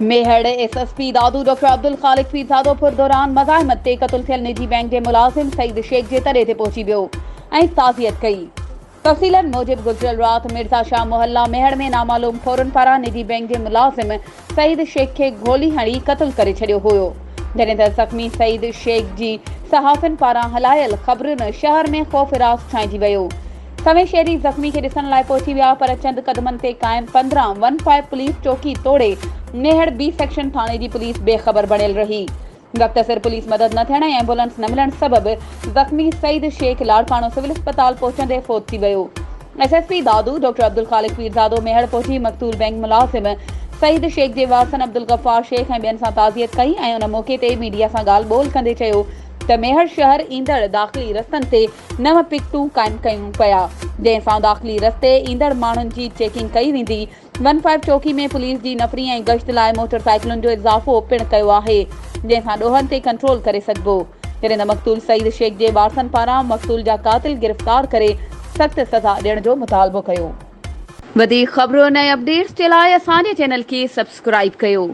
Mehar SSP दादू doctor Abdul खालिक पीरजादोपुर दौरान मज़ाहिमत ते क़त्ल थियल निजी बैंक के मुलाज़िम सईद शेख जे तरे ते पहुची वियो ऐं ताज़ियत कई। तफ़सीलन मूजिब गुज़िरियल रात मिर्ज़ा शाह मोहल्ला मेहड़ में नामालूम खोरन पारां निजी बैंक के मुलाज़िम सईद शेख के गोली हणी क़त्ल करे छॾियो हुयो, जॾहिं त ज़ख़्मी सईद शेख जी सहाफ़िन पारां हलायल ख़बरुनि शहर में ख़ौफ़ छाइजी वियो। सवें शहरी ज़ख़्मी के ॾिसण लाइ पहुची विया, पर चंद क़दमनि ते क़ाइम 15-15 पुलिस चौकी तोड़े मेहड़ बी सेक्शन थाने जी पुलिस बेख़बर बणियल रही। वक़्त सिर पुलिस मदद न थियण ऐं एम्बुलेंस न मिलण सबबि ज़ख़्मी सईद शेख लाड़काणो सिविल अस्पताल पहुचंदे फ़ौत थी वियो। एसएसपी दादू डॉक्टर अब्दुल खालिक पीरजादो मेहड़ पहुची मक़तूल बैंक मुलाज़िम सईद शेख जे वारसनि अब्दुल गफ़ार शेख ऐं ॿियनि सां ताज़ियत कई ऐं उन मौक़े ते मीडिया सां ॻाल्हि ॿोल कंदे चयो त मेहड़ शहर ईंदड़ दाख़िली रस्तनि ते 9 पिकटूं क़ाइम कयूं पिया, जंहिंसां दाख़िली रस्ते ईंदड़ माण्हुनि जी चेकिंग कई वेंदी। 15 चौकी में पुलिस जी नफ़री ऐं गश्त लाइ मोटरसाइकिलुनि जो इज़ाफ़ो पिणु कयो आहे, जंहिंसां ॾोहनि ते कंट्रोल करे सघिबो, जॾहिं त मक़तूल सईद शेख जे वारसनि पारां मक़तूल जा क़ातिल गिरफ़्तार करे सख़्त सज़ा ॾियण जो मुतालबो कयो। वधीक ख़बरुनि ऐं अपडेट्स जे लाइ असांजे चैनल खे सब्सक्राइब कयो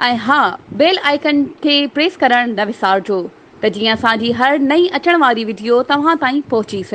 ऐं हा, बेल आइकन खे प्रेस करणु न विसारिजो त जीअं असांजी हर नई अचण वारी वीडियो तव्हां ताईं पहुची सघे।